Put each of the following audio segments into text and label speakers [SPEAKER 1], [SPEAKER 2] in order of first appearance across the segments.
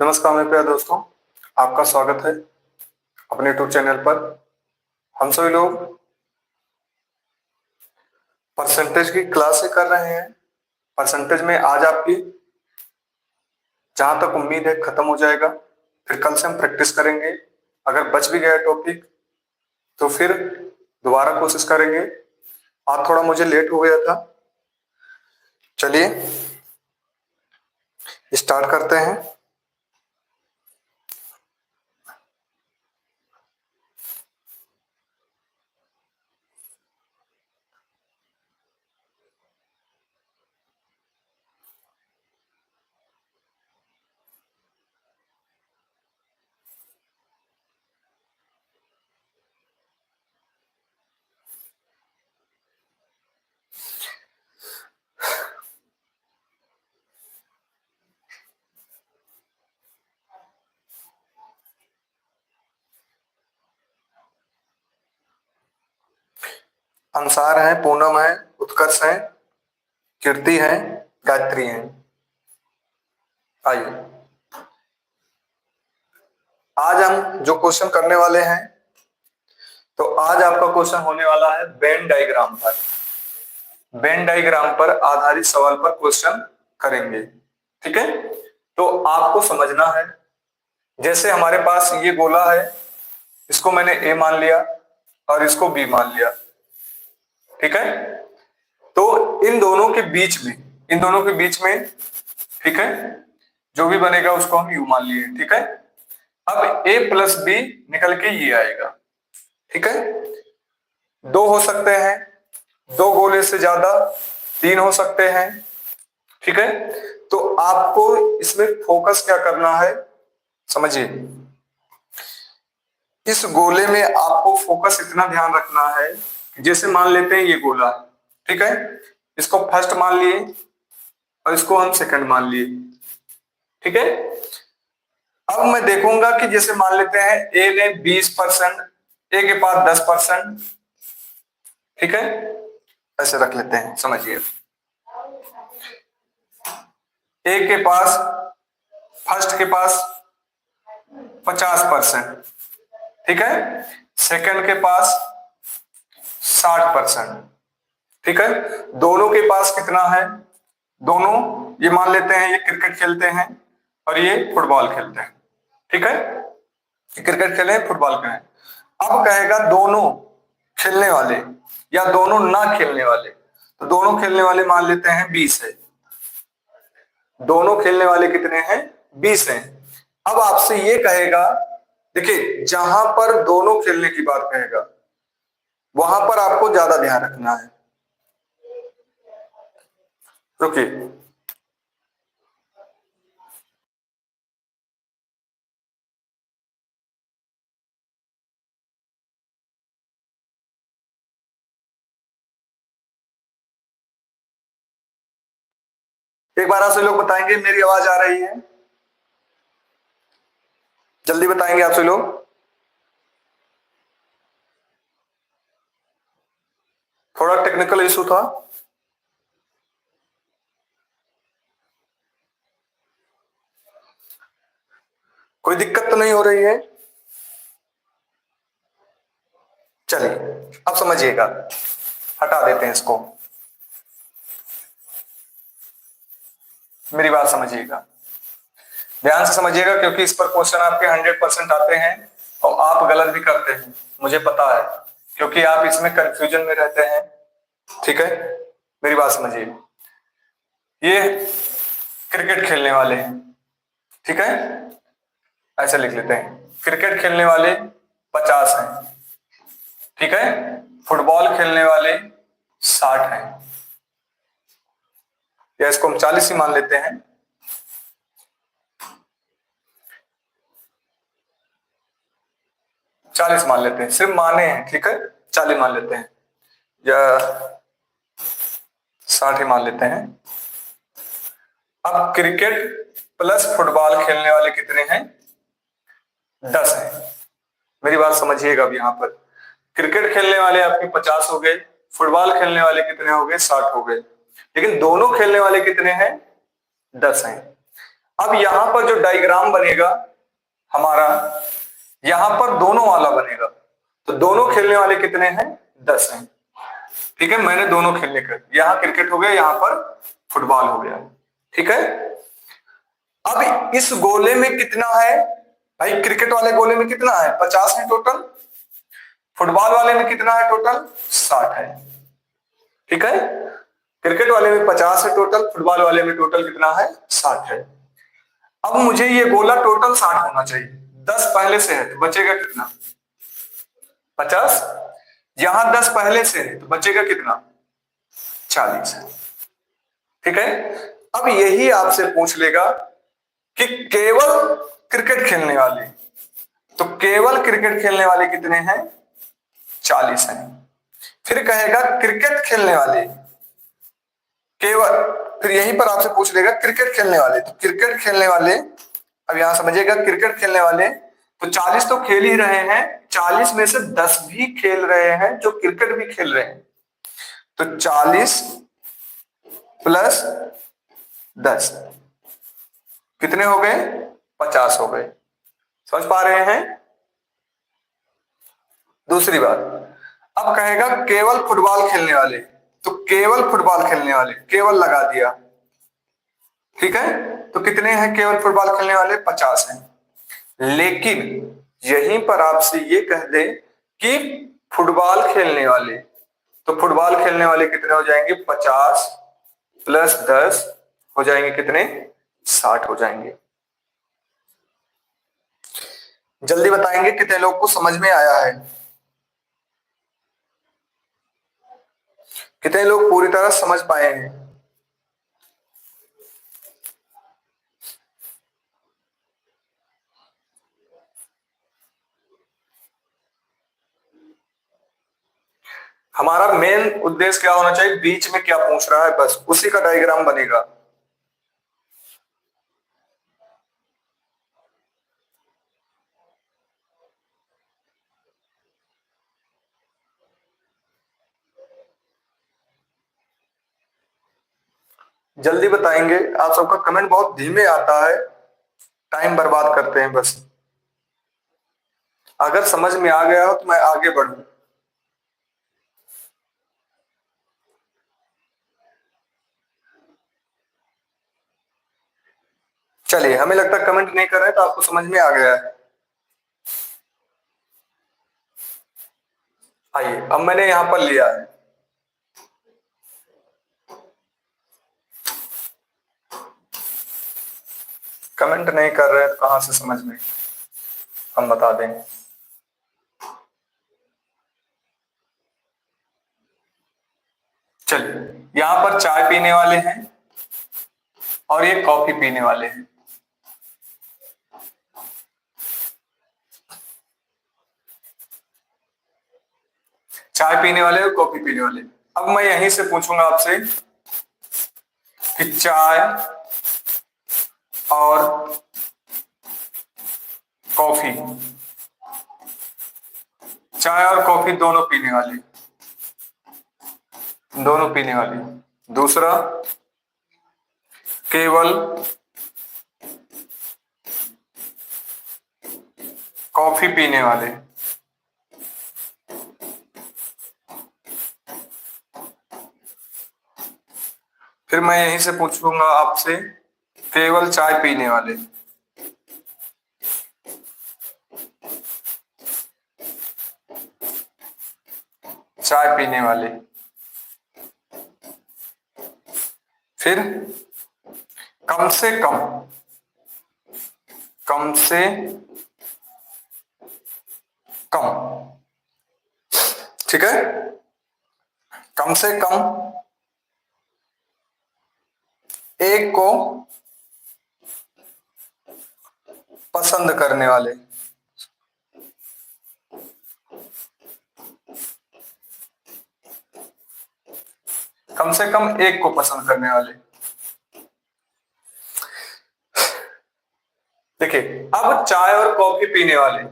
[SPEAKER 1] नमस्कार मेरे प्यारे दोस्तों, आपका स्वागत है अपने यूट्यूब चैनल पर। हम सभी लोग परसेंटेज की क्लासें कर रहे हैं। परसेंटेज में आज आपकी जहां तक उम्मीद है खत्म हो जाएगा। फिर कल से हम प्रैक्टिस करेंगे। अगर बच भी गया टॉपिक तो फिर दोबारा कोशिश करेंगे। आज थोड़ा मुझे लेट हो गया था। चलिए स्टार्ट करते हैं। अंसार है, पूनम है, उत्कर्ष है, कीर्ति है, गायत्री है। आइए आज हम जो क्वेश्चन करने वाले हैं, तो आज आपका क्वेश्चन होने वाला है वेन डायग्राम पर। वेन डायग्राम पर आधारित सवाल पर क्वेश्चन करेंगे। ठीक है, तो आपको समझना है, जैसे हमारे पास ये गोला है, इसको मैंने ए मान लिया और इसको बी मान लिया। ठीक है, तो इन दोनों के बीच में ठीक है, जो भी बनेगा उसको हम यू मान लिए। ठीक है, अब ए प्लस बी निकल के ये आएगा। ठीक है, दो हो सकते हैं, दो गोले से ज्यादा तीन हो सकते हैं। ठीक है, तो आपको इसमें फोकस क्या करना है, समझिए। इस गोले में आपको फोकस इतना ध्यान रखना है, जैसे मान लेते हैं ये गोला, ठीक है, इसको फर्स्ट मान लिए और इसको हम सेकंड मान लिए। ठीक है, अब मैं देखूंगा कि जैसे मान लेते हैं ए ने 20%, ए के पास 10%। ठीक है, ऐसे रख लेते हैं, समझिए। ए के पास, फर्स्ट के पास 50%, ठीक है, सेकंड के पास 60%। ठीक है, दोनों के पास कितना है, दोनों ये मान लेते हैं ये क्रिकेट खेलते हैं और ये फुटबॉल खेलते हैं। ठीक है, क्रिकेट खेले फुटबॉल खेले। अब कहेगा दोनों खेलने वाले या दोनों ना खेलने वाले, तो दोनों खेलने वाले मान लेते हैं 20 है। दोनों खेलने वाले कितने हैं, 20 हैं। अब आपसे ये कहेगा, देखिए जहां पर दोनों खेलने की बात कहेगा वहां पर आपको ज्यादा ध्यान रखना है। रुकिए, एक बार आप सभी लोग बताएंगे मेरी आवाज आ रही है, जल्दी बताएंगे आप सभी लोग। थोड़ा टेक्निकल इशू था। कोई दिक्कत तो नहीं हो रही है? चलिए अब समझिएगा, हटा देते हैं इसको। मेरी बात समझिएगा, ध्यान से समझिएगा, क्योंकि इस पर क्वेश्चन आपके 100% आते हैं और आप गलत भी करते हैं, मुझे पता है, क्योंकि आप इसमें कंफ्यूजन में रहते हैं। ठीक है, मेरी बात समझिए। ये क्रिकेट खेलने वाले हैं, ठीक है, ऐसे लिख लेते हैं, क्रिकेट खेलने वाले 50 हैं। ठीक है, फुटबॉल खेलने वाले 60 हैं, या इसको हम 40 ही मान लेते हैं। 40 मान लेते हैं, सिर्फ माने हैं। ठीक है, 40 मान लेते हैं या 60 ही मान लेते हैं। अब क्रिकेट प्लस फुटबॉल खेलने वाले कितने हैं, 10 हैं। मेरी बात समझिएगा, अब यहां पर क्रिकेट खेलने वाले आपके 50 हो गए, फुटबॉल खेलने वाले कितने हो गए, 60 हो गए, लेकिन दोनों खेलने वाले कितने हैं, 10 हैं। अब यहां पर जो डायग्राम बनेगा हमारा, यहां पर दोनों वाला बनेगा, तो दोनों खेलने वाले कितने हैं? 10 हैं। ठीक है, मैंने दोनों खेलने का, यहां क्रिकेट हो गया, यहां पर फुटबॉल हो गया। ठीक है, अब इस गोले में कितना है भाई? क्रिकेट वाले गोले में कितना है? 50 है टोटल। फुटबॉल वाले में कितना है टोटल? 60 है। ठीक है, क्रिकेट वाले में 50 है टोटल, फुटबॉल वाले में टोटल कितना है? 60 है। अब मुझे ये गोला टोटल 60 होना चाहिए, 10 पहले से है तो बचेगा कितना? 50। यहां 10 पहले से है तो बचेगा कितना? 40। ठीक है, अब यही आपसे पूछ लेगा कि केवल क्रिकेट खेलने वाले, तो केवल क्रिकेट खेलने वाले कितने हैं? 40 हैं। फिर कहेगा क्रिकेट खेलने वाले केवल, फिर यहीं पर आपसे पूछ लेगा क्रिकेट खेलने वाले, तो क्रिकेट खेलने वाले, अब यहां समझिएगा क्रिकेट खेलने वाले तो 40 तो खेल ही रहे हैं, 40 में से 10 भी खेल रहे हैं जो क्रिकेट भी खेल रहे हैं, तो 40 प्लस 10 कितने हो गए? 50 हो गए। समझ पा रहे हैं? दूसरी बात, अब कहेगा केवल फुटबॉल खेलने वाले, तो केवल फुटबॉल खेलने वाले, केवल लगा दिया। ठीक है, तो कितने हैं केवल फुटबॉल खेलने वाले? 50 हैं। लेकिन यहीं पर आपसे ये कह दे कि फुटबॉल खेलने वाले, तो फुटबॉल खेलने वाले कितने हो जाएंगे? 50 प्लस 10 हो जाएंगे कितने? 60 हो जाएंगे। जल्दी बताएंगे कितने लोग को समझ में आया है? कितने लोग पूरी तरह समझ पाए हैं? हमारा मेन उद्देश्य क्या होना चाहिए? बीच में क्या पूछ रहा है बस उसी का डायग्राम बनेगा। जल्दी बताएंगे, आप सबका कमेंट बहुत धीमे आता है, टाइम बर्बाद करते हैं बस। अगर समझ में आ गया हो तो मैं आगे बढ़ूं। चलिए, हमें लगता है कमेंट नहीं कर रहे तो आपको समझ में आ गया है। आइए, अब मैंने यहां पर लिया है, कमेंट नहीं कर रहे तो कहां से समझ में? हम बता दें, चलिए यहां पर चाय पीने वाले हैं और ये कॉफी पीने वाले हैं। चाय पीने वाले और कॉफी पीने वाले। अब मैं यहीं से पूछूंगा आपसे कि चाय और कॉफी, चाय और कॉफी दोनों पीने वाले, दोनों पीने वाले। दूसरा, केवल कॉफी पीने वाले। फिर मैं यहीं से पूछूंगा आपसे केवल चाय पीने वाले। चाय पीने वाले। फिर कम से कम, कम से कम, ठीक है, कम से कम एक को पसंद करने वाले। कम से कम एक को पसंद करने वाले। देखिए, अब चाय और कॉफी पीने वाले,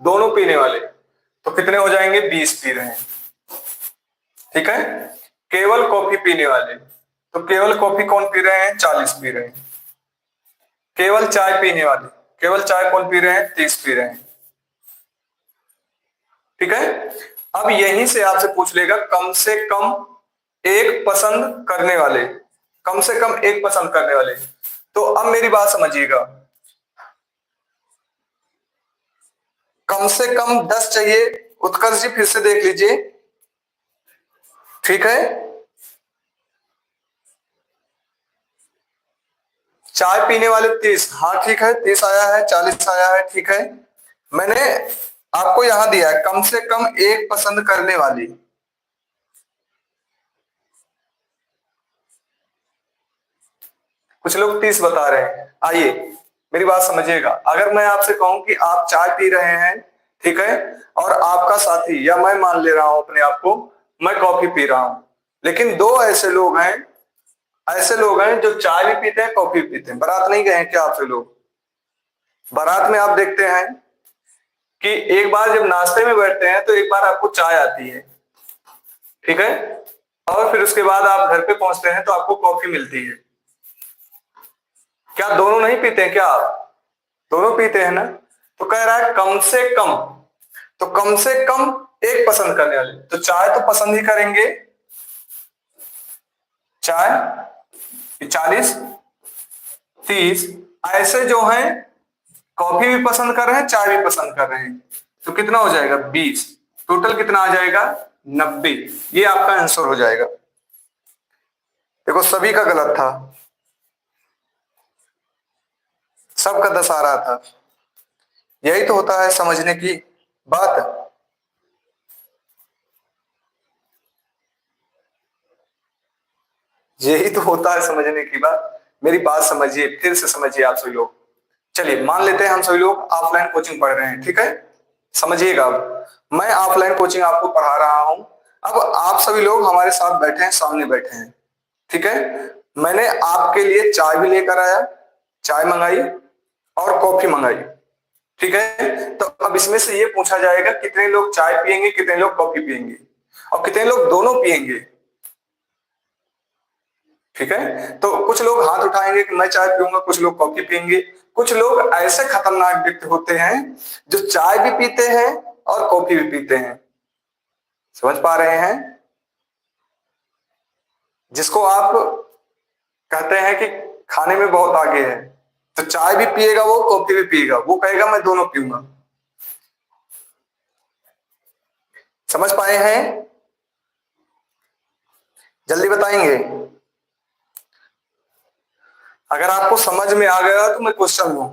[SPEAKER 1] दोनों पीने वाले, तो कितने हो जाएंगे? 20 पी रहे हैं। ठीक है, केवल कॉफी पीने वाले, तो केवल कॉफी कौन पी रहे हैं? 40 पी रहे हैं। केवल चाय पीने वाले, केवल चाय कौन पी रहे हैं? 30 पी रहे हैं। ठीक है, अब यहीं से आपसे पूछ लेगा कम से कम एक पसंद करने वाले, कम से कम एक पसंद करने वाले। तो अब मेरी बात समझिएगा, कम से कम 10 चाहिए। उत्कर्ष जी फिर से देख लीजिए, ठीक है। चाय पीने वाले 30, हाँ ठीक है, 30 आया है, 40 आया है, ठीक है। मैंने आपको यहां दिया है कम से कम एक पसंद करने वाली। कुछ लोग 30 बता रहे हैं। आइए मेरी बात समझिएगा, अगर मैं आपसे कहूं कि आप चाय पी रहे हैं, ठीक है, और आपका साथी या मैं मान ले रहा हूं अपने आप को, मैं कॉफी पी रहा हूं, लेकिन दो ऐसे लोग हैं, ऐसे लोग हैं जो चाय भी पीते हैं, कॉफी भी पीते हैं। बारात नहीं गए हैं क्या आपसे लोग? बारात में आप देखते हैं कि एक बार जब नाश्ते में बैठते हैं तो एक बार आपको चाय आती है, ठीक है, और फिर उसके बाद आप घर पे पहुंचते हैं तो आपको कॉफी मिलती है। क्या दोनों नहीं पीते हैं? क्या आप दोनों पीते हैं ना? तो कह रहा है कम से कम, तो कम से कम एक पसंद करने वाले, तो चाय तो पसंद ही करेंगे। चाय 40, 30 ऐसे जो हैं कॉफी भी पसंद कर रहे हैं, चाय भी पसंद कर रहे हैं, तो कितना हो जाएगा? 20। टोटल कितना आ जाएगा? 90। ये आपका आंसर हो जाएगा। देखो सभी का गलत था, सबका 10 आ रहा था। यही तो होता है समझने की बात। यही तो होता है समझने की बात। मेरी बात समझिए, फिर से समझिए आप सभी लोग। चलिए मान लेते हैं हम सभी लोग ऑफलाइन कोचिंग पढ़ रहे हैं, ठीक है। समझिएगा, अब मैं ऑफलाइन कोचिंग आपको पढ़ा रहा हूं, अब आप सभी लोग हमारे साथ बैठे हैं, सामने बैठे हैं, ठीक है। मैंने आपके लिए चाय भी लेकर आया, चाय मंगाई और कॉफी मंगाई, ठीक है। तो अब इसमें से ये पूछा जाएगा कितने लोग चाय पियेंगे, कितने लोग कॉफी पियेंगे, और कितने लोग दोनों पियेंगे, ठीक है। तो कुछ लोग हाथ उठाएंगे कि मैं चाय पीऊंगा, कुछ लोग कॉफी पियेंगे। कुछ लोग ऐसे खतरनाक व्यक्ति होते हैं जो चाय भी पीते हैं और कॉफी भी पीते हैं। समझ पा रहे हैं? जिसको आप कहते हैं कि खाने में बहुत आगे है, तो चाय भी पिएगा वो, कॉफी भी पिएगा वो, कहेगा मैं दोनों पीऊंगा। समझ पाए हैं? जल्दी बताएंगे। अगर आपको समझ में आ गया तो मैं क्वेश्चन लूं।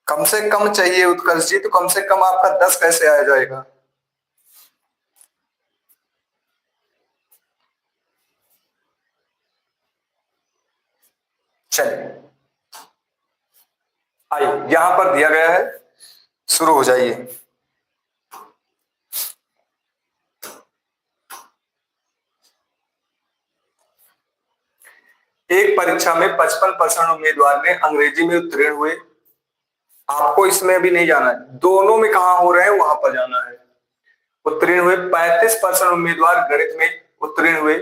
[SPEAKER 1] कम से कम चाहिए उत्कर्ष जी, तो कम से कम आपका 10 कैसे आ जाएगा? चलिए आइए, यहां पर दिया गया है, शुरू हो जाइए। एक परीक्षा में 55% उम्मीदवार ने अंग्रेजी में उत्तीर्ण हुए। आपको इसमें अभी नहीं जाना है, दोनों में कहां हो रहे हैं वहां पर जाना है। उत्तीर्ण हुए 35% उम्मीदवार गणित में उत्तीर्ण हुए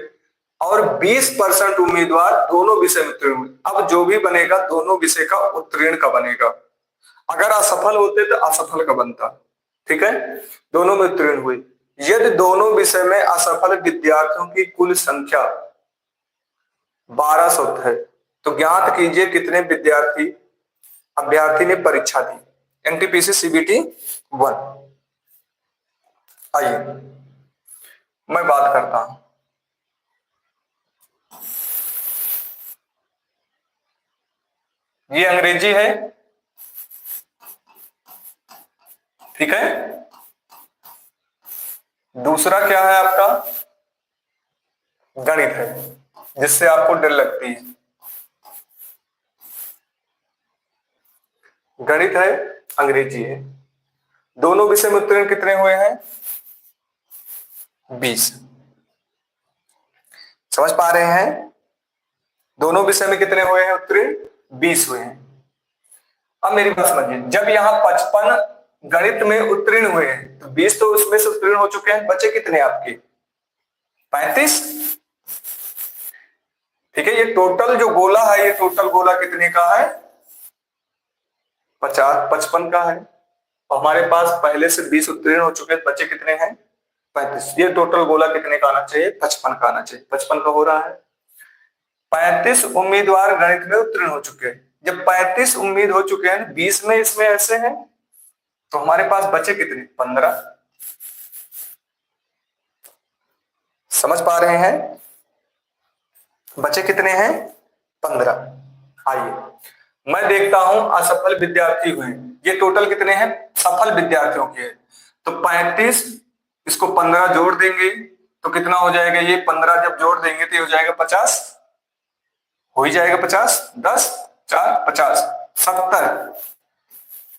[SPEAKER 1] और 20% उम्मीदवार दोनों विषय में उत्तीर्ण हुए। अब जो भी बनेगा दोनों विषय का उत्तीर्ण का बनेगा। अगर असफल होते तो असफल का बनता, ठीक है। दोनों में उत्तीर्ण हुए। यदि दोनों विषय में असफल विद्यार्थियों की कुल संख्या 1200 है, तो ज्ञात कीजिए कितने विद्यार्थी अभ्यर्थी ने परीक्षा दी। NTPC CBT 1। आइए मैं बात करता हूं। ये अंग्रेजी है, ठीक है। दूसरा क्या है आपका? गणित है, जिससे आपको डर लगती है। गणित है, अंग्रेजी है। दोनों विषय में उत्तीर्ण कितने हुए हैं? 20। समझ पा रहे हैं? दोनों विषय में कितने हुए हैं उत्तीर्ण? 20 हुए हैं। अब मेरी बात समझिए, जब यहाँ 55 गणित में उत्तीर्ण हुए हैं तो 20 तो उसमें से उत्तीर्ण हो चुके हैं, बचे कितने आपके? 35। ठीक है, ये टोटल जो गोला है, ये टोटल गोला कितने का है? 55 का है। और हमारे पास पहले से 20 उत्तीर्ण हो चुके हैं, बचे कितने हैं? 35। ये टोटल गोला कितने का आना चाहिए? 55 का आना चाहिए। 55 का हो रहा है। 35 उम्मीदवार गणित में उत्तीर्ण हो चुके हैं। जब 35 उम्मीद हो चुके हैं, 20 में इसमें ऐसे हैं, तो हमारे पास बचे कितने? 15। समझ पा रहे हैं? बचे कितने हैं? 15। आइए मैं देखता हूं असफल विद्यार्थी हुए। ये टोटल कितने हैं? सफल विद्यार्थियों के। तो 35, इसको 15 जोड़ देंगे तो कितना हो जाएगा? ये 15 जब जोड़ देंगे तो ये हो जाएगा 50। हो ही जाएगा 50। 10 4 50, 70।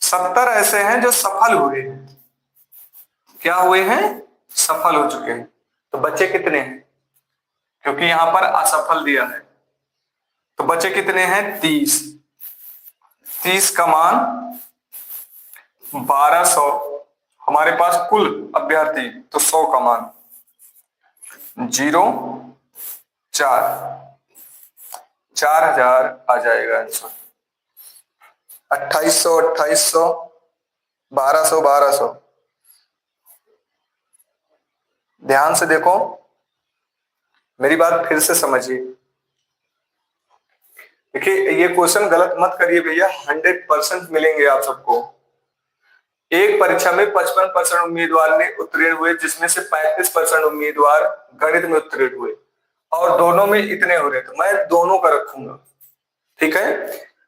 [SPEAKER 1] 70 ऐसे हैं जो सफल हुए हैं। क्या हुए हैं? सफल हो चुके हैं। तो बचे कितने हैं? क्योंकि यहां पर असफल दिया है, तो बचे कितने हैं? 30। 30 का मान 1200। हमारे पास कुल अभ्यर्थी, तो 100 का मान 0 4 4000 आ जाएगा आंसर। 2800 2800 1200 1200। ध्यान से देखो, मेरी बात फिर से समझिए। देखिए ये क्वेश्चन गलत मत करिए भैया, 100% मिलेंगे आप सबको। एक परीक्षा में 55% उम्मीदवार ने उत्तीर्ण हुए, जिसमें से 35% उम्मीदवार गणित में उत्तीर्ण हुए, और दोनों में इतने हो रहे, तो मैं दोनों का रखूंगा। ठीक है।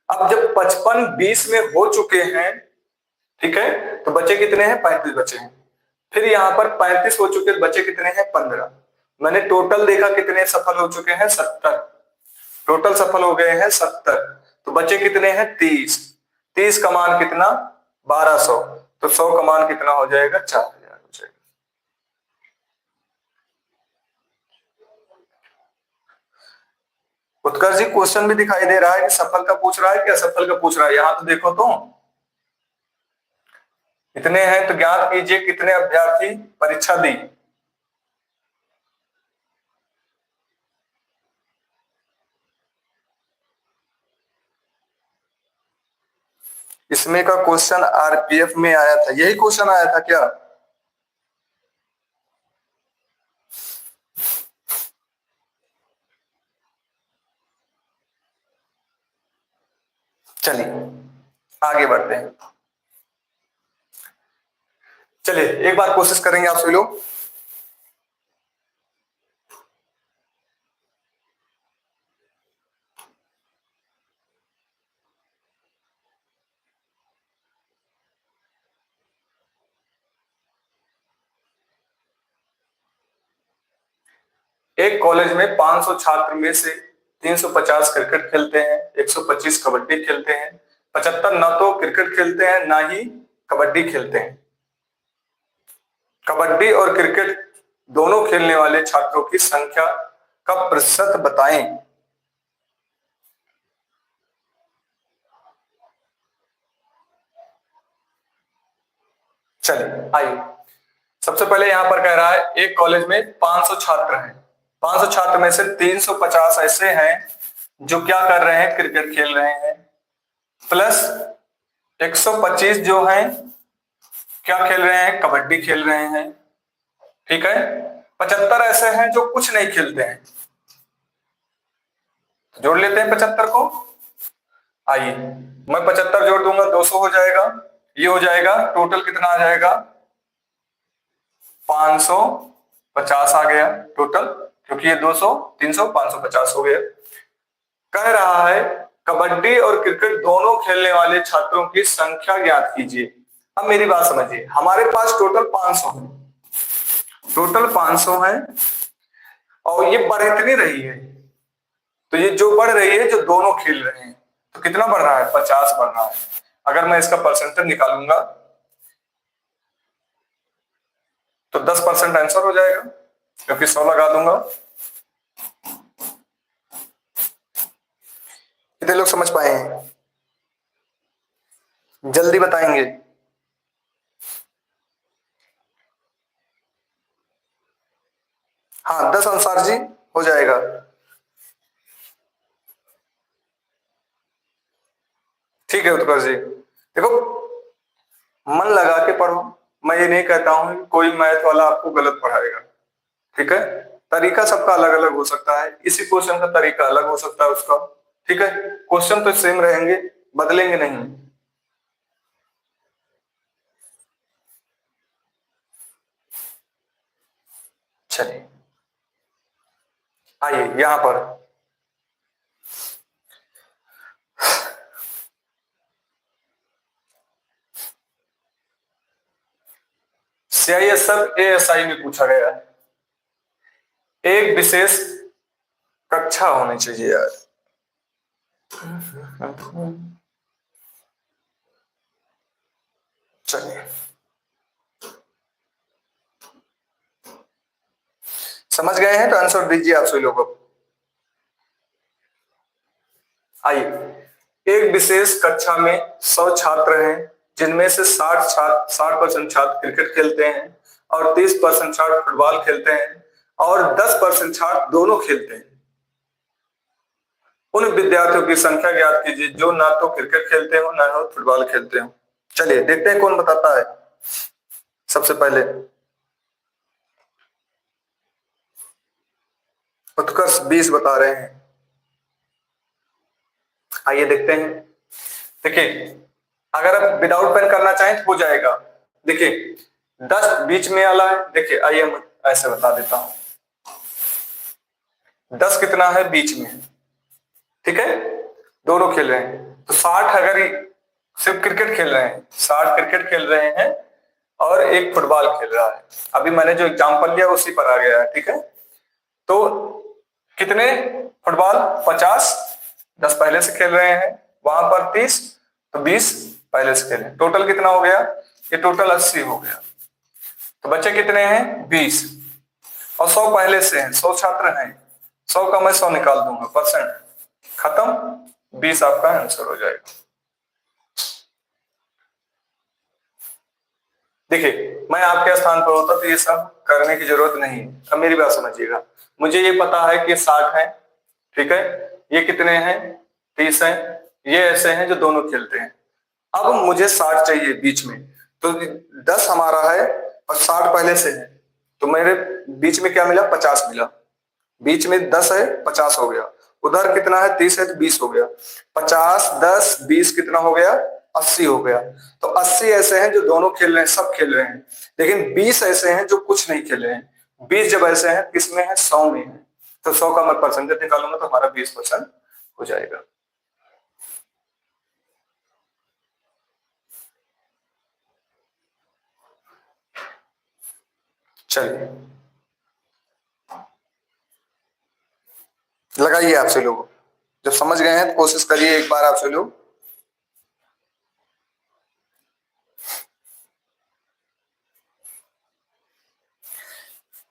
[SPEAKER 1] अब जब 55 20 में हो चुके हैं, ठीक है, तो बचे कितने हैं? 35 बचे हैं। फिर यहां पर 35 हो चुके, बचे कितने हैं? 15। मैंने टोटल देखा कितने सफल हो चुके हैं? 70। टोटल सफल हो गए हैं 70। तो बचे कितने हैं? 30। 30 का मान कितना? 1200। तो 100 का मान कितना हो जाएगा? 4000 हो जाएगा। उत्कर्ष जी क्वेश्चन भी दिखाई दे रहा है कि सफल का पूछ रहा है कि असफल का पूछ रहा है? यहां तो देखो, तो इतने हैं, तो ज्ञात कीजिए कितने अभ्यर्थी परीक्षा दी। इसमें का क्वेश्चन आरपीएफ में आया था, यही क्वेश्चन आया था क्या? चलिए आगे बढ़ते हैं। चलिए एक बार कोशिश करेंगे आप सभी लोग। एक कॉलेज में 500 छात्र में से 350 क्रिकेट खेलते हैं, 125 कबड्डी खेलते हैं, 75 ना तो क्रिकेट खेलते हैं ना ही कबड्डी खेलते हैं। कबड्डी और क्रिकेट दोनों खेलने वाले छात्रों की संख्या का प्रतिशत बताएं। चलिए आइए, सबसे पहले यहां पर कह रहा है एक कॉलेज में 500 छात्र हैं। 500 छात्र में से 350 ऐसे हैं जो क्या कर रहे हैं? क्रिकेट खेल रहे हैं, प्लस 125 जो हैं क्या खेल रहे हैं? कबड्डी खेल रहे हैं। ठीक है। 75 ऐसे हैं जो कुछ नहीं खेलते हैं। तो जोड़ लेते हैं 75 को। आइए मैं 75 जोड़ दूंगा, 200 हो जाएगा। ये हो जाएगा, टोटल कितना आ जाएगा? 550 आ गया टोटल, क्योंकि ये 200 300 550 हो गया। कह रहा है कबड्डी और क्रिकेट दोनों खेलने वाले छात्रों की संख्या ज्ञात कीजिए। अब मेरी बात समझिए, हमारे पास टोटल 500 है, टोटल 500 है, और ये बढ़ इतनी रही है, तो ये जो बढ़ रही है, जो दोनों खेल रहे हैं, तो कितना बढ़ रहा है? 50 बढ़ रहा है। अगर मैं इसका परसेंटेज निकालूंगा तो 10% आंसर हो जाएगा, क्योंकि 100 लगा दूंगा। कितने लोग समझ पाए हैं? जल्दी बताएंगे। हाँ 10 अंसार जी हो जाएगा। ठीक है उत्कर्ष जी, देखो मन लगा के पढ़ो। मैं ये नहीं कहता हूं कि कोई मैथ वाला आपको गलत पढ़ाएगा, ठीक है। तरीका सबका अलग अलग हो सकता है, इसी क्वेश्चन का तरीका अलग हो सकता है उसका, ठीक है। क्वेश्चन तो सेम रहेंगे, बदलेंगे नहीं। चलिए आइए यहां पर CISF ASI में पूछा गया है, एक विशेष कक्षा होनी चाहिए यार। चलिए समझ गए हैं तो आंसर दीजिए आप सभी लोग। आइए, एक विशेष कक्षा में 100 छात्र हैं, जिनमें से 60% छात्र क्रिकेट खेलते हैं और 30% छात्र फुटबॉल खेलते हैं और 10% छात्र दोनों खेलते हैं। उन विद्यार्थियों की संख्या ज्ञात कीजिए जो ना तो क्रिकेट खेलते हो ना हो फुटबॉल खेलते हो। चलिए देखते हैं कौन बताता है। सबसे पहले उत्कर्ष 20 बता रहे हैं। आइए देखते हैं। देखिए अगर आप विदाउट पेन करना चाहें तो हो जाएगा। देखिए 10 बीच में वाला है, देखिए आइए हम ऐसे बता देता हूं। 10 कितना है बीच में, ठीक है, दोनों खेल रहे हैं। तो 60 अगर सिर्फ क्रिकेट खेल रहे हैं, 60 क्रिकेट खेल रहे हैं और एक फुटबॉल खेल रहा है। अभी मैंने जो एग्जांपल लिया उसी पर आ गया है, ठीक है। तो कितने फुटबॉल 50, 10 पहले से खेल रहे हैं, वहां पर 30, तो 20 पहले से खेले, टोटल कितना हो गया, ये टोटल 80 हो गया। तो बच्चे कितने हैं 20 और 100 पहले से हैं, 100 छात्र हैं, 100 का मैं 100 निकाल दूंगा, परसेंट खत्म, 20 आपका आंसर हो जाएगा। देखिए मैं आपके स्थान पर होता तो ये सब करने की जरूरत नहीं। अब मेरी बात समझिएगा, मुझे ये पता है कि 60 है, ठीक है, ये कितने हैं 30 हैं, ये ऐसे हैं जो दोनों खेलते हैं। अब मुझे 60 चाहिए बीच में, तो 10 हमारा है और 60 पहले से है, तो मेरे बीच में क्या मिला 50 मिला। बीच में 10 है 50 हो गया, उधर कितना है 30 है तो 20 हो गया। 50 10 20 कितना हो गया 80 हो गया। तो 80 ऐसे हैं जो दोनों खेल रहे हैं, सब खेल रहे हैं, लेकिन 20 ऐसे हैं जो कुछ नहीं खेल रहे हैं। 20 जब ऐसे हैं किसमें है 100 में है, तो 100 का मैं परसेंटेज निकालूंगा तो हमारा 20% हो जाएगा। चलिए लगाइए आपसे लोग, जब समझ गए हैं तो कोशिश करिए एक बार आपसे लोग।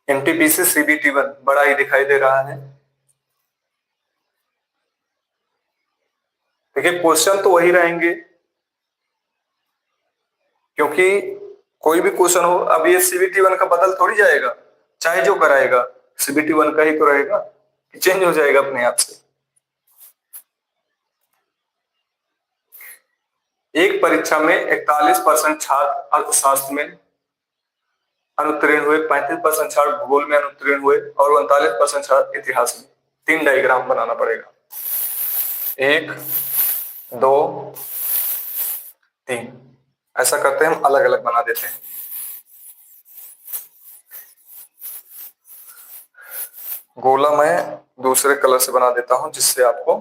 [SPEAKER 1] NTPC CBT1 बड़ा ही दिखाई दे रहा है। देखिए क्वेश्चन तो वही रहेंगे, क्योंकि कोई भी क्वेश्चन हो, अब ये CBT1 का बदल थोड़ी जाएगा, चाहे जो कराएगा CBT1 का ही तो रहेगा, चेंज हो जाएगा अपने आप से। एक परीक्षा में 41% छात्र अर्थशास्त्र में अनुत्तीर्ण हुए, 35% छात्र भूगोल में अनुत्तीर्ण हुए और 39% छात्र इतिहास में। 3 डायग्राम बनाना पड़ेगा, 1 2 3, ऐसा करते हैं हम अलग अलग बना देते हैं। गोला मैं दूसरे कलर से बना देता हूं जिससे आपको,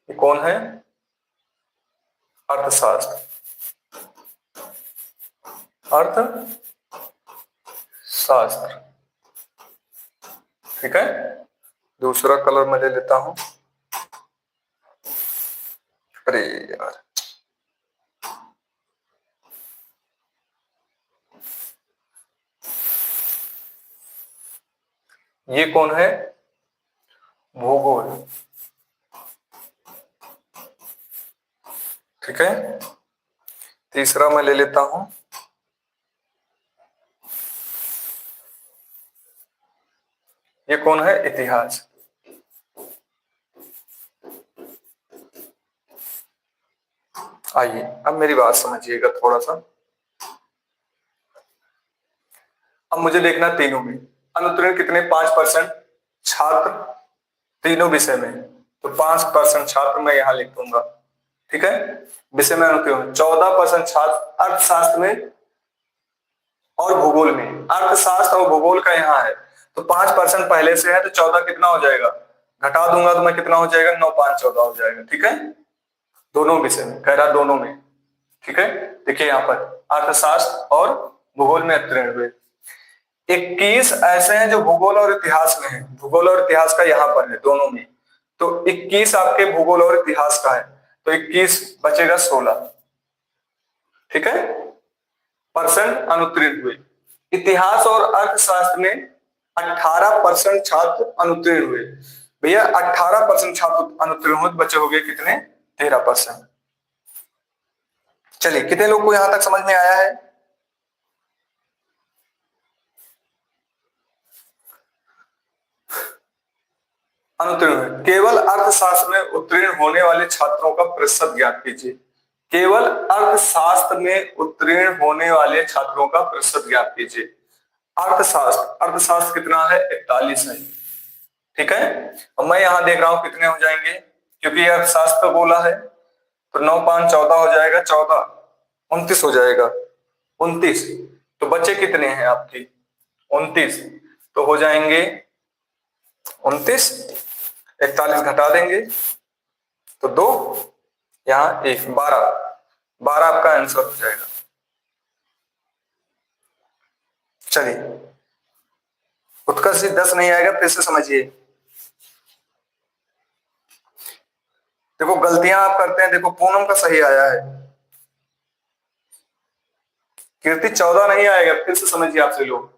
[SPEAKER 1] ये कौन है अर्थशास्त्र, अर्थशास्त्र, ठीक है। दूसरा कलर मैं ले लेता हूं, अरे यार ये कौन है भूगोल, ठीक है। तीसरा मैं ले लेता हूं, ये कौन है इतिहास। आइए अब मेरी बात समझिएगा थोड़ा सा। अब मुझे देखना तीनों में अनुत्तीर्ण कितने, 5% छात्र तीनों विषय में, तो 5% छात्र मैं यहां लिख दूंगा। ठीक है, विषय में अनुत्तीर्ण 14% छात्र अर्थशास्त्र में और भूगोल में। अर्थशास्त्र और भूगोल का यहाँ है, तो 5% पहले से है, तो 14 कितना हो जाएगा, घटा दूंगा तो मैं कितना हो जाएगा, 9 5 14 हो जाएगा। ठीक है, दोनों विषय में कह रहा, दोनों में। ठीक है, देखिए यहाँ पर अर्थशास्त्र और भूगोल में उत्तीर्ण हुए। 21 ऐसे हैं जो भूगोल और इतिहास में है, भूगोल और इतिहास का यहाँ पर है दोनों में, तो 21 आपके भूगोल और इतिहास का है, तो 21 बचेगा 16। ठीक है, परसेंट अनुत्तीर्ण हुए। इतिहास और अर्थशास्त्र में 18% छात्र अनुत्तीर्ण हुए। भैया 18% छात्र अनुत्तीर्ण हुए, बचे हो गए कितने, 13%। चलिए कितने लोग को यहां तक समझ में आया है। अनुत्तीर्ण हुए। केवल अर्थशास्त्र में उत्तीर्ण होने वाले छात्रों का प्रतिशत ज्ञात कीजिए। केवल अर्थशास्त्र में उत्तीर्ण होने वाले छात्रों का प्रतिशत ज्ञात कीजिए। अर्थशास्त्र, अर्थशास्त्र कितना है, 41 है। ठीक है, अब मैं यहां देख रहा हूं कितने हो जाएंगे, क्योंकि ये अर्थशास्त्र बोला है, तो 9 5 14 हो जाएगा, 14 29 हो जाएगा, 29। तो बच्चे कितने हैं आपके, 29, तो हो जाएंगे 29, 41 घटा देंगे तो 2, यहाँ 1, 12, 12 आपका आंसर हो जाएगा। चलिए उत्कर्ष 10 नहीं आएगा, फिर से समझिए। देखो गलतियां आप करते हैं, देखो पूनम का सही आया है, कीर्ति 14 नहीं आएगा, फिर से समझिए आपसे लोग।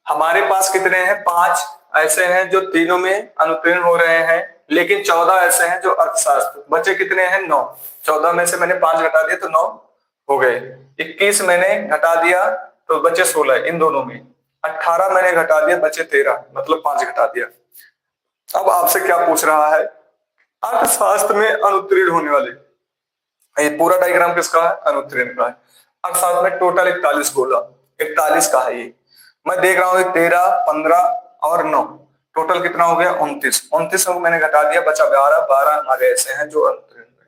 [SPEAKER 1] हमारे पास कितने हैं, 5 ऐसे हैं जो तीनों में अनुत्तीर्ण हो रहे हैं, लेकिन 14 ऐसे हैं जो अर्थशास्त्र। बचे कितने हैं, 9। 14 में से मैंने 5 घटा दिया तो 9 हो गए। 21 मैंने घटा दिया तो बचे 16 इन दोनों में। 18 मैंने घटा दिया, बचे 13, मतलब 5 घटा दिया। अब आपसे क्या पूछ रहा है, अर्थशास्त्र में अनुत्तीर्ण होने वाले, ये पूरा डायग्राम किसका है, अनुत्तीर्ण का है। अर्थशास्त्र में टोटल 41 बोला, 41 का है ये। मैं देख रहा हूँ 13 15 और 9, टोटल कितना हो गया, 29। 29 को मैंने घटा दिया, बचा 12, 12 हमारे ऐसे हैं जो अनुत्तीर्ण हुए।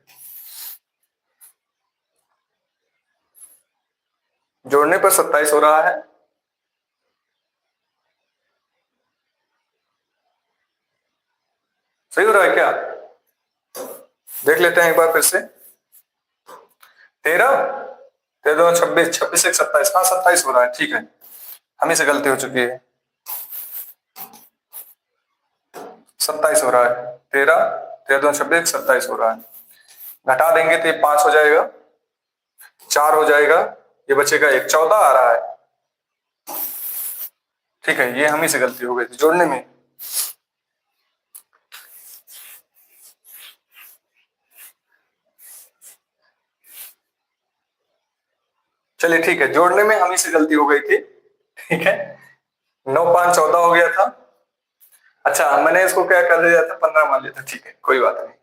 [SPEAKER 1] जोड़ने पर 27 हो रहा है। सही हो रहा है क्या, देख लेते हैं एक बार फिर से। 13 13 26, 26 1 27, हाँ 27 हो रहा है। ठीक है, हमें से गलती हो चुकी है, 27 हो रहा है। 13 13 26 27 हो रहा है। घटा देंगे तो ये 5 हो जाएगा, 4 हो जाएगा, ये बचेगा 1, 14 आ रहा है। ठीक है, ये हमें से गलती हो गई थी जोड़ने में। चलिए ठीक है, जोड़ने में हमें से गलती हो गई थी। ठीक है, 9 5 14 हो गया था। अच्छा मैंने इसको क्या कर दिया था, 15 मान लिया था। ठीक है, कोई बात नहीं।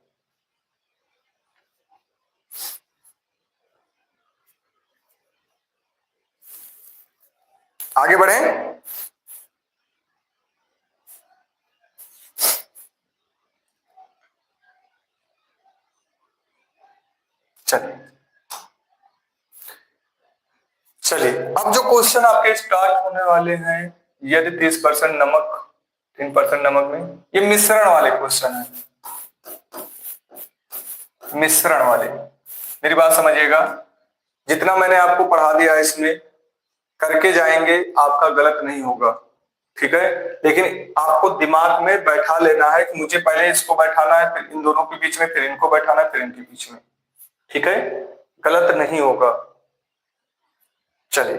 [SPEAKER 1] आगे बढ़े। चलिए चलिए, अब जो क्वेश्चन आपके स्टार्ट होने वाले हैं, यदि 30% नमक 3% नमक में, ये मिश्रण वाले क्वेश्चन है, मिश्रण वाले। मेरी बात समझिएगा, जितना मैंने आपको पढ़ा दिया है इसमें करके जाएंगे, आपका गलत नहीं होगा। ठीक है, लेकिन आपको दिमाग में बैठा लेना है कि मुझे पहले इसको बैठाना है, फिर इन दोनों के बीच में, फिर इनको बैठाना है, फिर इनके बीच में। ठीक है, गलत नहीं होगा। चलिए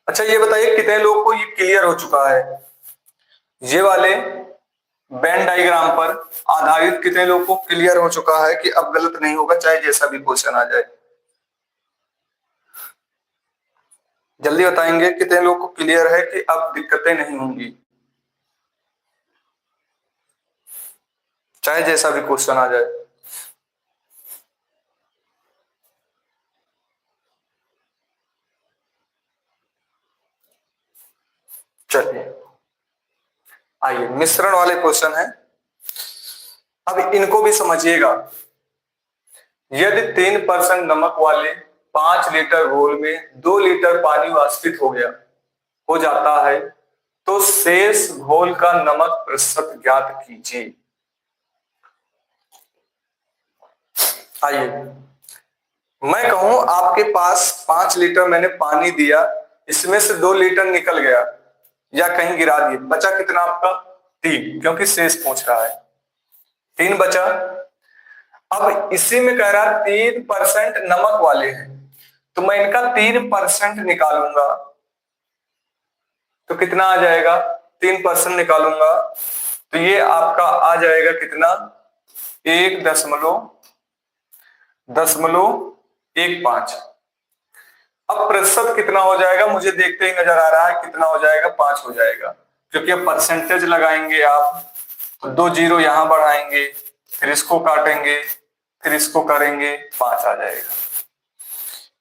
[SPEAKER 1] अच्छा ये बताइए कितने लोगों को ये क्लियर हो चुका है, ये वाले वेन डायग्राम पर आधारित कितने लोगों को क्लियर हो चुका है कि अब गलत नहीं होगा चाहे जैसा भी क्वेश्चन आ जाए। जल्दी बताएंगे कितने लोग को क्लियर है कि अब दिक्कतें नहीं होंगी, चाहे जैसा भी क्वेश्चन आ जाए। चलिए आइए, मिश्रण वाले क्वेश्चन है। अब इनको भी समझिएगा। यदि 3% नमक वाले 5 लीटर घोल में 2 लीटर पानी वाष्पित हो जाता है, तो शेष घोल का नमक प्रतिशत ज्ञात कीजिए। आइए, मैं कहूं आपके पास 5 लीटर मैंने पानी दिया, इसमें से 2 लीटर निकल गया या कहीं गिरा दिए, बचा कितना आपका? 3, क्योंकि शेष पूछ रहा है। 3 बचा। अब इसी में कह रहा 3% नमक वाले हैं, तो मैं इनका 3% निकालूंगा तो कितना आ जाएगा? 3% निकालूंगा तो ये आपका आ जाएगा कितना? 1.15। अब प्रतिशत कितना हो जाएगा मुझे देखते ही नजर आ रहा है, कितना हो जाएगा? 5 हो जाएगा, क्योंकि अब परसेंटेज लगाएंगे आप तो 2 जीरो यहां बढ़ाएंगे, फिर इसको काटेंगे, फिर इसको करेंगे, 5 आ जाएगा।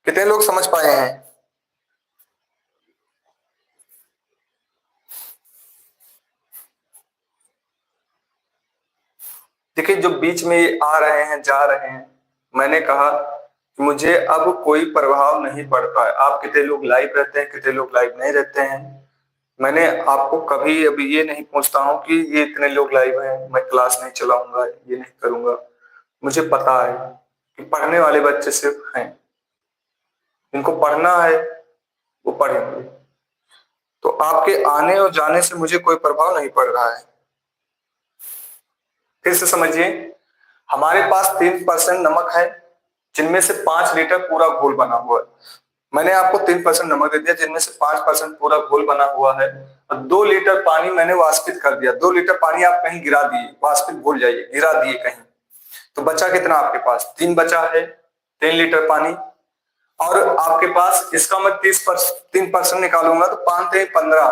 [SPEAKER 1] कितने लोग समझ पाए हैं? देखिए, जो बीच में ये आ रहे हैं जा रहे हैं, मैंने कहा कि मुझे अब कोई प्रभाव नहीं पड़ता है। आप कितने लोग लाइव रहते हैं, कितने लोग लाइव नहीं रहते हैं, मैंने आपको कभी अभी ये नहीं पूछता हूं कि ये इतने लोग लाइव हैं मैं क्लास नहीं चलाऊंगा, ये नहीं करूंगा। मुझे पता है कि पढ़ने वाले बच्चे सिर्फ हैं, इनको पढ़ना है वो पढ़ेंगे, तो आपके आने और जाने से मुझे कोई प्रभाव नहीं पड़ रहा है। फिर से समझिए, हमारे पास 3% नमक है, जिनमें से 5 लीटर पूरा घोल बना हुआ है। मैंने आपको 3% नमक दे दिया, जिनमें से 5% पूरा घोल बना हुआ है, और 2 लीटर पानी मैंने वाष्पित कर दिया। 2 लीटर पानी आप कहीं गिरा दिए, वाष्पित भूल जाइए, गिरा दिए कहीं, तो बचा कितना आपके पास? 3 बचा है, 3 लीटर पानी। और आपके पास इसका मैं 3% निकालूंगा तो 5×3 = 15,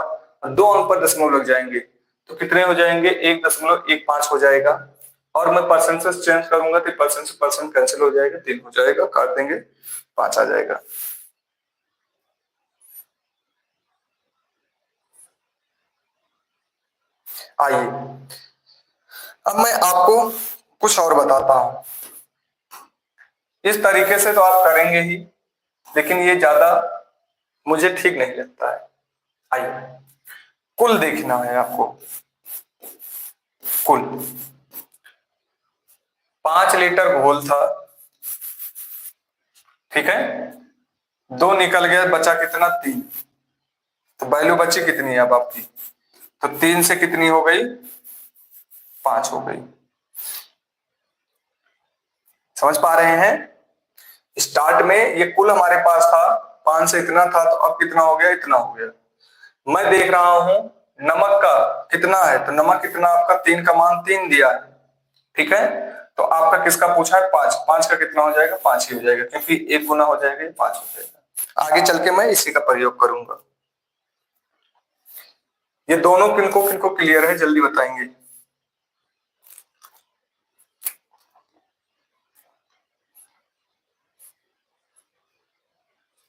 [SPEAKER 1] और 2 अंक पर दशमलव लग जाएंगे, तो कितने हो जाएंगे? 1.15 हो जाएगा। और मैं परसेंट से चेंज करूंगा तो परसेंट से परसेंट कैंसिल हो जाएगा, 3 हो जाएगा, काट देंगे, 5 आ जाएगा। आइए, अब मैं आपको कुछ और बताता हूं। इस तरीके से तो आप करेंगे ही, लेकिन ये ज्यादा मुझे ठीक नहीं लगता है। आइए, कुल देखना है आपको। कुल 5 लीटर घोल था, ठीक है, 2 निकल गया, बचा कितना? 3। तो वैल्यू बची कितनी है अब आपकी? तो 3 से कितनी हो गई? 5 हो गई। समझ पा रहे हैं? स्टार्ट में ये कुल हमारे पास था 5 से इतना था, तो अब कितना हो गया? इतना हो गया। मैं देख रहा हूं नमक का कितना है, तो नमक कितना आपका? 3 का मान 3 दिया है, ठीक है। तो आपका किसका पूछा है? 5। 5 का कितना हो जाएगा? 5 ही हो जाएगा, क्योंकि 1 गुना हो जाएगा, 5 हो जाएगा। आगे चल के मैं इसी का प्रयोग करूंगा। ये दोनों किनको किनको क्लियर है, जल्दी बताएंगे।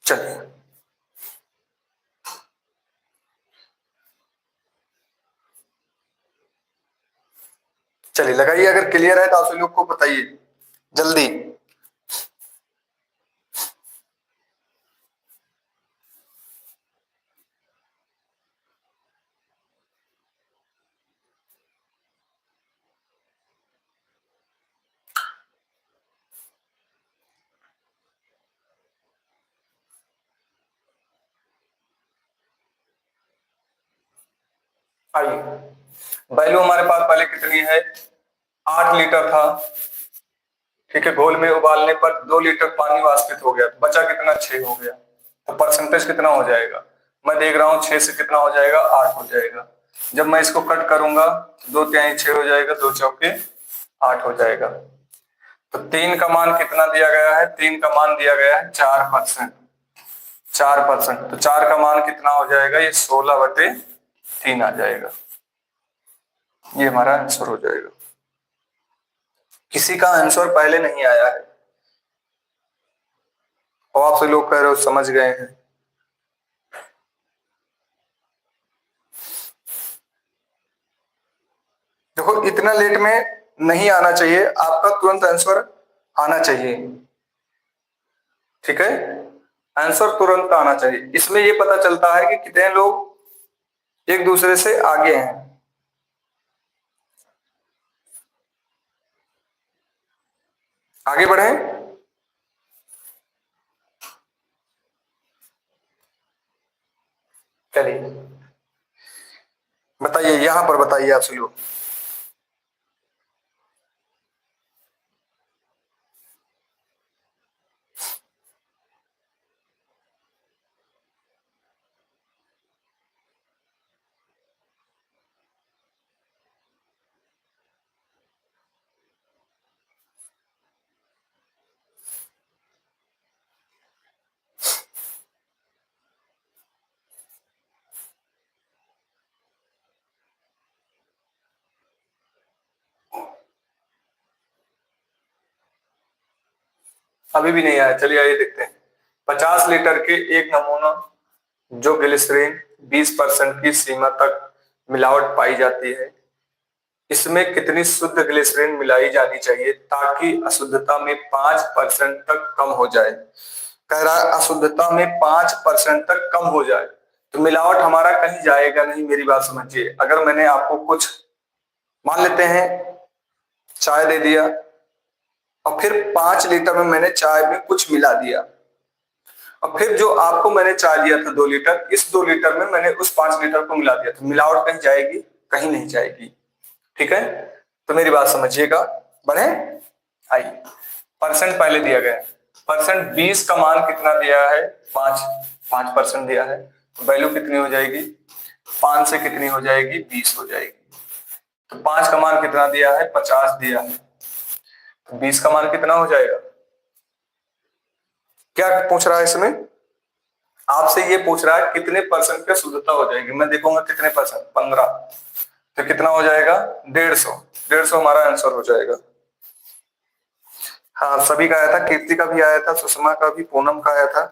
[SPEAKER 1] चलिए चलिए लगाइए, अगर क्लियर है तो आप लोग को बताइए जल्दी। आइए, वैल्यू हमारे पास पहले कितनी है? 8 लीटर था, ठीक है। घोल में उबालने पर 2 लीटर पानी वाष्पित हो गया, बचा कितना? 6 हो गया। तो परसेंटेज कितना हो जाएगा? मैं देख रहा हूं 6 से कितना हो जाएगा? 8 हो जाएगा। जब मैं इसको कट करूंगा 2 तिहाई 6 हो जाएगा, 2 चौके 8 हो जाएगा। तो 3 का मान कितना दिया गया है? 3 का मान दिया गया है 4%। 4%, तो 4 का मान कितना हो जाएगा, ये 16/3 आ जाएगा। ये हमारा आंसर हो जाएगा। किसी का आंसर पहले नहीं आया है और आपसे लोग कह रहे हो समझ गए हैं। देखो इतना लेट में नहीं आना चाहिए, आपका तुरंत आंसर आना चाहिए, ठीक है, आंसर तुरंत आना चाहिए। इसमें ये पता चलता है कि कितने लोग एक दूसरे से आगे हैं। आगे बढ़े, चलिए बताइए, यहां पर बताइए आप सभी लोग। अभी भी नहीं आया, चलिए आइए देखते हैं। 50 लीटर के एक नमूना जो ग्लिसरीन 20% की सीमा तक मिलावट पाई जाती है, इसमें कितनी शुद्ध ग्लिसरीन मिलाई जानी चाहिए ताकि अशुद्धता में 5% तक कम हो जाए। कह रहा है अशुद्धता में 5% तक कम हो जाए, तो मिलावट हमारा कहीं जाएगा नहीं। मेरी बात समझिए, अगर मैंने आपको कुछ, मान लेते हैं चाय दे दिया और फिर 5 लीटर में मैंने चाय में कुछ मिला दिया, और फिर जो आपको मैंने चाय दिया था 2 लीटर, इस 2 लीटर में मैंने उस 5 लीटर को मिला दिया, तो मिलावट कहीं जाएगी, कहीं नहीं जाएगी, ठीक है। तो मेरी बात समझिएगा, बढ़े आइए। परसेंट पहले दिया गया है, परसेंट 20 का मान कितना दिया है, 5% दिया है, तो वैल्यू कितनी हो जाएगी, 5 से कितनी हो जाएगी, 20 हो जाएगी। तो 5 का मान कितना दिया है, 50 दिया है, तो 20 का मान कितना हो जाएगा। क्या पूछ रहा है इसमें, आपसे ये पूछ रहा है कितने परसेंट पे शुद्धता हो जाएगी। मैं देखूंगा कितने परसेंट, 15, तो कितना हो जाएगा, 150। 150 हमारा आंसर हो जाएगा। हाँ सभी का आया था, कीर्ति का भी आया था, सुषमा का भी, पूनम का आया था।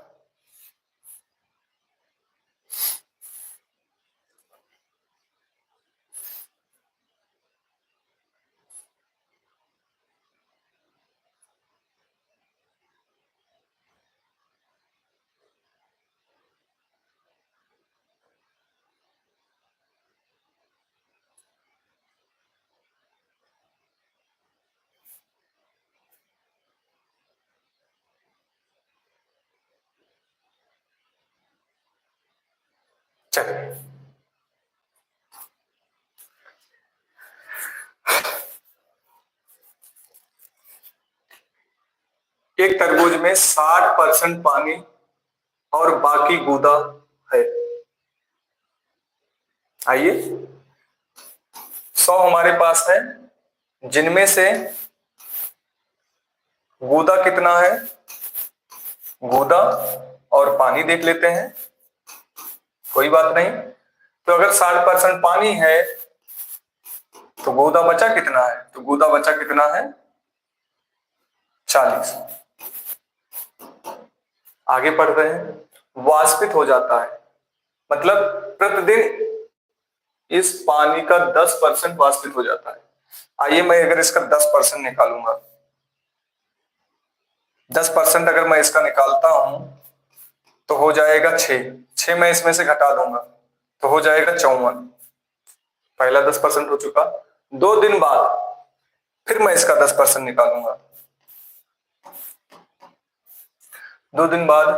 [SPEAKER 1] चलिए एक तरबूज में 60% पानी और बाकी गूदा है। आइए 100 हमारे पास है, जिनमें से गूदा कितना है, गूदा और पानी देख लेते हैं, कोई बात नहीं। तो अगर 60% पानी है तो गूदा बचा कितना है, तो गूदा बचा कितना है, 40। आगे पढ़ रहे हैं, वाष्पित हो जाता है, मतलब प्रतिदिन इस पानी का 10% वाष्पित हो जाता है। आइए मैं अगर इसका 10% निकालूंगा, 10% अगर मैं इसका निकालता हूं तो हो जाएगा 6 मैं इसमें से घटा दूंगा तो हो जाएगा 54। पहला 10% हो चुका। 2 दिन बाद फिर मैं इसका 10% निकालूंगा, 2 दिन बाद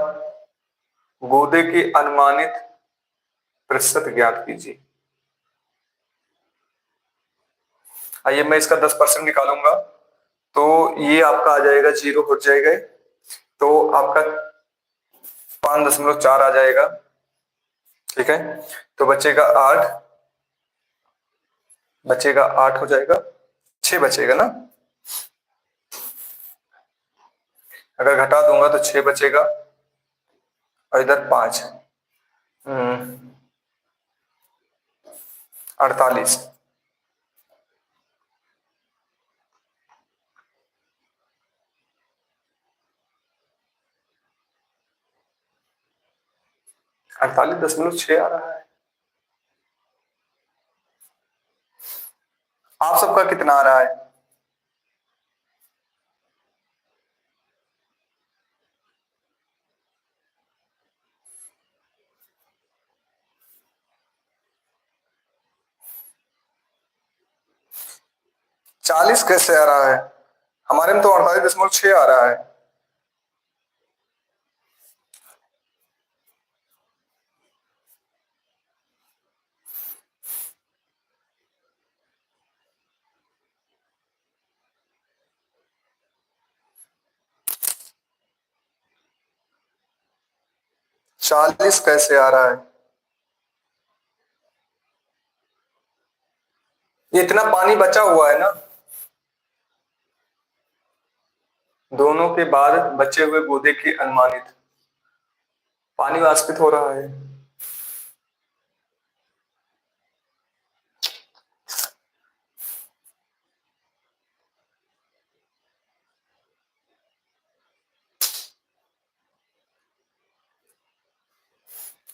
[SPEAKER 1] गूदे की अनुमानित प्रतिशत ज्ञात कीजिए। आइए मैं इसका 10% निकालूंगा तो ये आपका आ जाएगा 0 हो जाएगा, तो आपका 5.4 आ जाएगा, ठीक है। तो बचेगा 8, बचेगा 8 हो जाएगा, 6 बचेगा ना, अगर घटा दूंगा तो 6 बचेगा और इधर 5, 48। अड़तालीस दशमलव छह आ रहा है। आप सबका कितना आ रहा है? चालीस कैसे आ रहा है? हमारे में तो 48.6 आ रहा है। चालीस कैसे आ रहा है? ये इतना पानी बचा हुआ है ना, दोनों के बाद बचे हुए बूंदे की अनुमानित, पानी वाष्पित हो रहा है।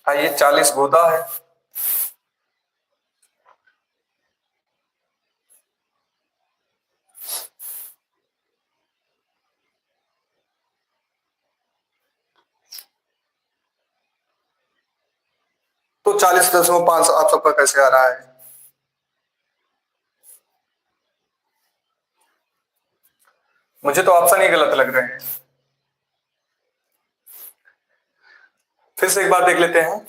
[SPEAKER 1] हाँ, ये 40 बूंदा है। तो 40.5 आप सबका कैसे आ रहा है? मुझे तो ऑप्शन ही गलत लग रहे हैं। फिर से एक बार देख लेते हैं।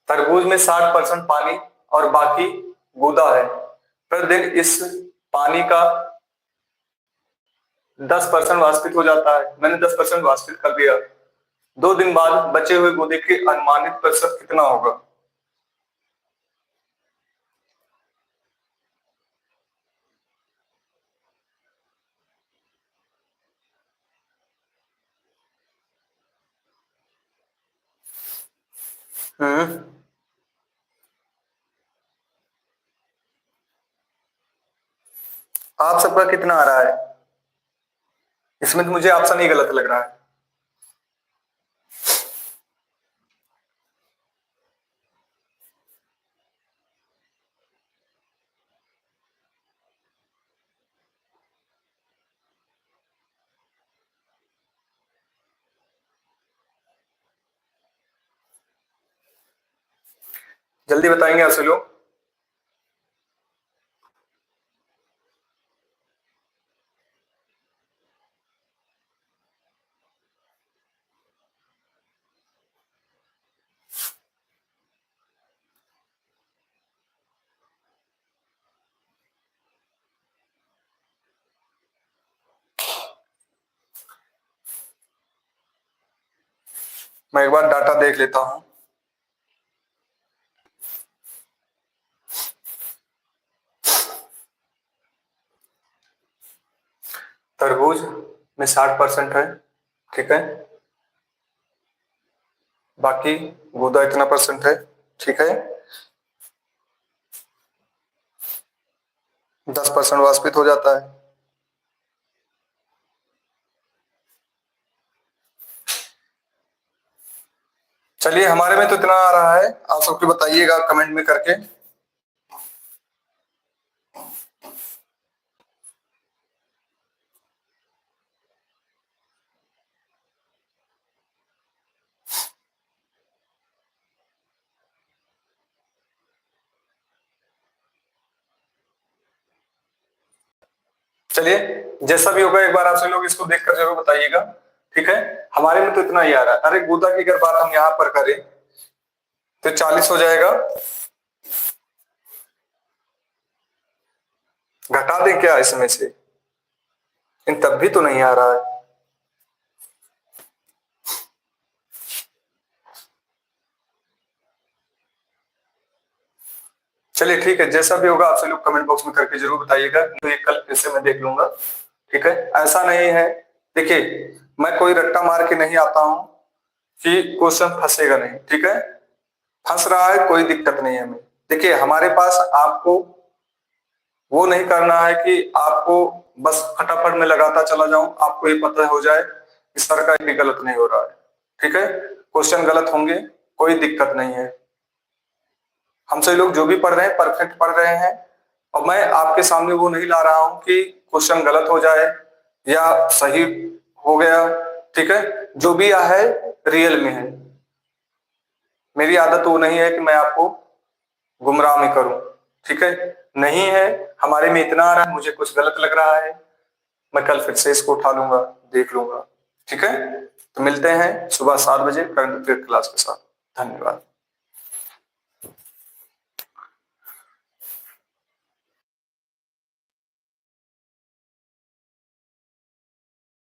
[SPEAKER 1] तरबूज में 60% पानी और बाकी गूदा है। प्रतिदिन इस पानी का 10% वाष्पित हो जाता है। मैंने 10% वाष्पित कर दिया। 2 दिन बाद बचे हुए गूदे के अनुमानित प्रतिशत कितना होगा? हम्म आप सबका कितना आ रहा है? इसमें तो मुझे ऑप्शन ही गलत लग रहा है। जल्दी बताएंगे आपसे लोग। मैं एक बार डाटा देख लेता हूं। तरबूज में 60% है, ठीक है। बाकी गूदा इतना परसेंट है, ठीक है। 10% वाष्पित हो जाता है। चलिए, हमारे में तो इतना आ रहा है, आप सबके बताइएगा कमेंट में करके। चलिए, जैसा भी होगा एक बार आपसे लोग इसको देखकर जरूर बताइएगा, ठीक है। हमारे में तो इतना ही आ रहा है। अरे गूदा की अगर बात हम यहाँ पर करें तो 40 हो जाएगा। घटा दें क्या इसमें से? इन तब भी तो नहीं आ रहा है। चलिए ठीक है, जैसा भी होगा आपसे लोग कमेंट बॉक्स में करके जरूर बताइएगा, तो ये कल फिर से मैं देख लूंगा, ठीक है। ऐसा नहीं है, देखिए मैं कोई रट्टा मार के नहीं आता हूं कि क्वेश्चन फंसेगा नहीं, ठीक है। फंस रहा है कोई दिक्कत नहीं है हमें। देखिए हमारे पास आपको वो नहीं करना है कि आपको बस फटाफट में लगाता चला जाऊं, आपको ये पता हो जाए कि सर का भी गलत नहीं हो रहा है, ठीक है। क्वेश्चन गलत होंगे, कोई दिक्कत नहीं है। हम सभी लोग जो भी पढ़ रहे हैं परफेक्ट पढ़ रहे हैं, और मैं आपके सामने वो नहीं ला रहा हूं कि क्वेश्चन गलत हो जाए या सही हो गया, ठीक है। जो भी है रियल में है। मेरी आदत वो नहीं है कि मैं आपको गुमराह में करूं, ठीक है। नहीं है, हमारे में इतना आ रहा है, मुझे कुछ गलत लग रहा है, मैं कल फिर से इसको उठा लूंगा, देख लूंगा, ठीक है। तो मिलते हैं सुबह 7 बजे करंट अफेयर क्लास के साथ। धन्यवाद।